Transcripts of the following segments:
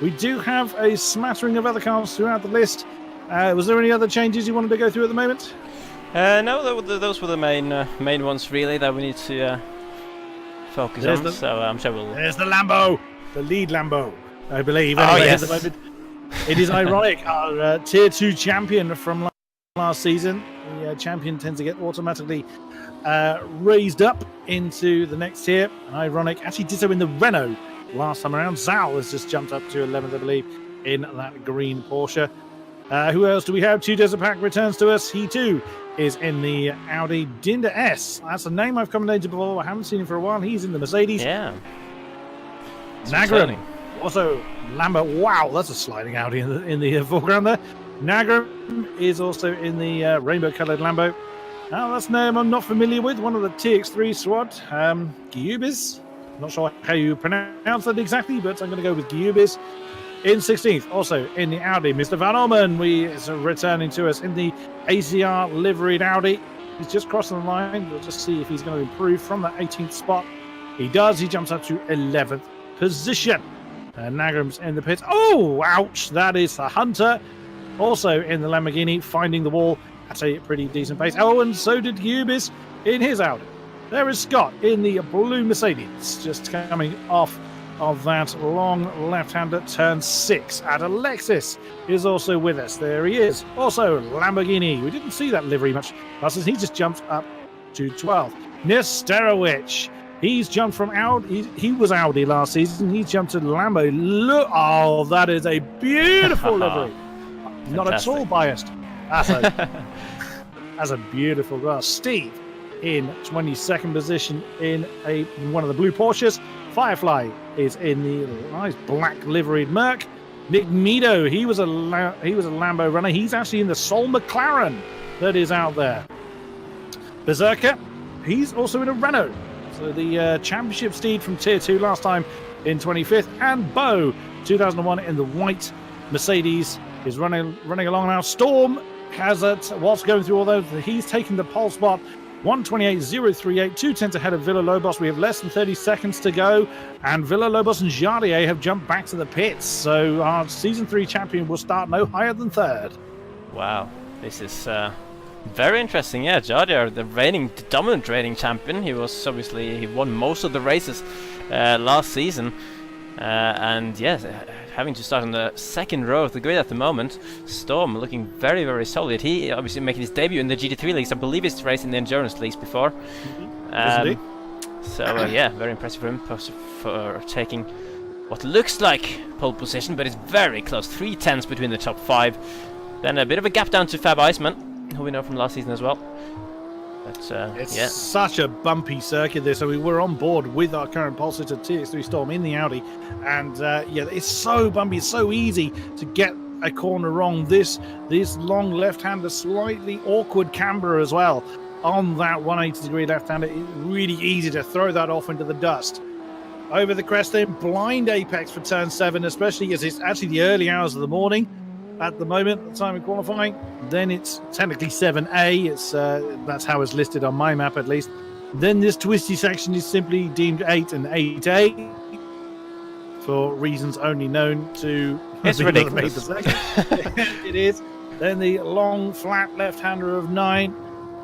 We do have a smattering of other cars throughout the list. Was there any other changes you wanted to go through at the moment? No, those were the main ones really that we need to focus on. So I'm sure we'll. There's the Lambo, the lead Lambo, I believe. Oh anyway, yes. At the moment. It is ironic. Our Tier 2 champion from last season, the champion tends to get automatically raised up into the next tier. And ironic, actually did so in the Renault last time around. Zal has just jumped up to 11th, I believe, in that green Porsche. Who else do we have? 2 Desert Pack returns to us. He too is in the Audi Dinder S. That's a name I've commented before. I haven't seen him for a while. He's in the Mercedes. Yeah. Nagram, also Lambert. Wow, that's a sliding Audi in the foreground there. Nagram is also in the rainbow-coloured Lambo. Now that's a name I'm not familiar with. One of the TX3 squad. Gyubis. Not sure how you pronounce that exactly, but I'm going to go with Gyubis. In 16th, also in the Audi, Mr. Van Orman is returning to us in the ACR liveried Audi. He's just crossing the line. We'll just see if he's going to improve from that 18th spot. He does. He jumps up to 11th position. Nagram's in the pits. Oh, ouch. That is the Hunter. Also in the Lamborghini, finding the wall at a pretty decent pace. Oh, and so did Gyubis in his Audi. There is Scott in the blue Mercedes, just coming off of that long left-hander turn 6. At Alexis is also with us. There he is. Also Lamborghini. We didn't see that livery much last season. He just jumped up to 12. Nesterowicz. He's jumped from Audi. He was Audi last season. He's jumped to Lambo. Look, oh, that is a beautiful livery. Not at all biased. That's a beautiful car. Steve in 22nd position in one of the blue Porsches. Firefly is in the nice black liveried Merc. Nick Mido, he was a Lambo runner. He's actually in the Sol McLaren that is out there. Berserker, he's also in a Renault. So the championship steed from Tier 2 last time in 25th. And Bo, 2001 in the white Mercedes, is running along now. Storm has it whilst going through all those. He's taken the pole spot. 128.038, 2 tenths ahead of Villa Lobos. We have less than 30 seconds to go, and Villa Lobos and Jardier have jumped back to the pits. So our Season 3 champion will start no higher than 3rd. Wow, this is very interesting. Yeah, Jardier, the dominant reigning champion. He won most of the races last season, and yes, having to start on the 2nd row of the grid at the moment. Storm looking very, very solid. He obviously making his debut in the GT3 leagues. I believe he's raced in the endurance leagues before. So yeah, very impressive for him for taking what looks like pole position, but it's very close. 3 tenths between the top 5. Then a bit of a gap down to Fab Iceman, who we know from last season as well. But, it's such a bumpy circuit there, so we were on board with our current pole sitter TX3 Storm in the Audi, and yeah, it's so bumpy, it's so easy to get a corner wrong. This long left-hander, slightly awkward camber as well on that 180-degree left-hander. It's really easy to throw that off into the dust. Over the crest then, blind apex for turn 7, especially as it's actually the early hours of the morning. At the moment, the time of qualifying, then it's technically 7A. It's that's how it's listed on my map, at least. Then this twisty section is simply deemed 8 and 8A for reasons only known to. It's ridiculous. It is. Then the long flat left-hander of 9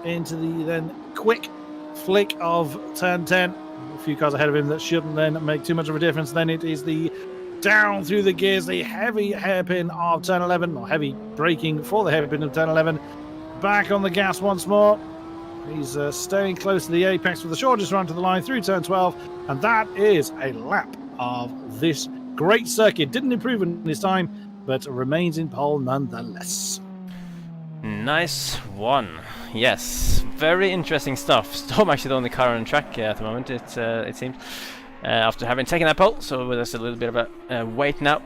into the then quick flick of turn 10. A few cars ahead of him that shouldn't then make too much of a difference. Then it is the down through the gears, the heavy hairpin of turn 11, or heavy braking for the hairpin of turn 11. Back on the gas once more. He's staying close to the apex with the shortest run to the line through turn 12, and that is a lap of this great circuit. Didn't improve in his time, but remains in pole nonetheless. Nice one. Yes, very interesting stuff. Storm actually the only car on track at the moment, it seems. After having taken that pole, so there's a little bit of a wait now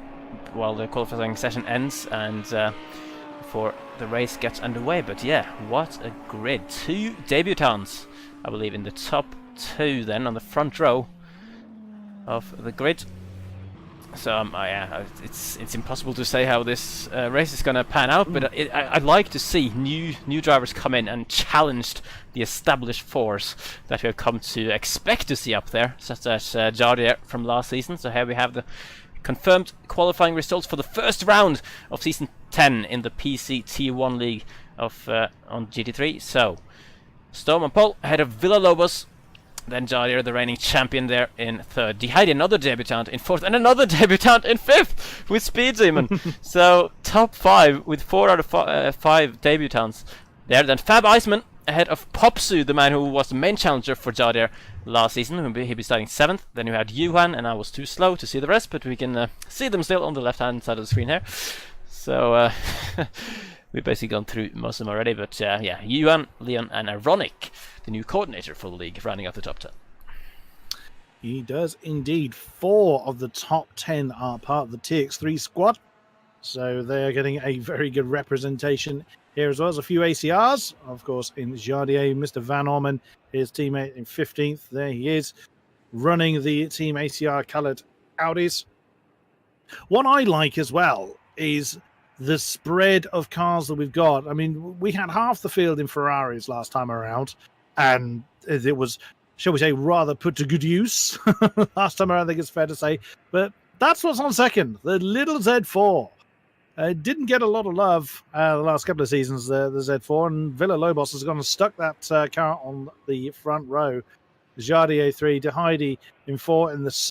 while the qualifying session ends and before the race gets underway. But yeah, what a grid. 2 debutants, I believe, in the top 2 then on the front row of the grid. So yeah, it's impossible to say how this race is going to pan out, but I'd like to see new drivers come in and challenge the established force that we have come to expect to see up there, such as Jardier from last season. So here we have the confirmed qualifying results for the first round of Season 10 in the PC T1 League of on GT3. So, Storm on pole, ahead of Villalobos. Then Jardier, the reigning champion, there in third. Heidi, another debutant, in fourth, and another debutant in fifth with Speed Demon. So, top 5 with 4 out of 5 debutants there. Then Fab Iceman ahead of Popsu, the man who was the main challenger for Jardier last season. He'll be starting 7th. Then you had Yuhan, and I was too slow to see the rest, but we can see them still on the left-hand side of the screen here. So, we've basically gone through most of them already, but yeah, Yuan, Leon, and Ironic, the new coordinator for the league, rounding out the top 10. He does indeed. 4 of the top 10 are part of the TX3 squad, so they're getting a very good representation here as well. As a few ACRs, of course, in Jardier, Mr. Van Orman, his teammate in 15th. There he is, running the Team ACR coloured Audis. What I like as well is the spread of cars that we've got. I mean, we had half the field in Ferraris last time around, and it was, shall we say, rather put to good use last time around, I think it's fair to say. But that's what's on second, the little Z4. Didn't get a lot of love the last couple of seasons, the Z4, and Villalobos has gone and stuck that car on the front row. Jardier 3, De Heidi in 4 in the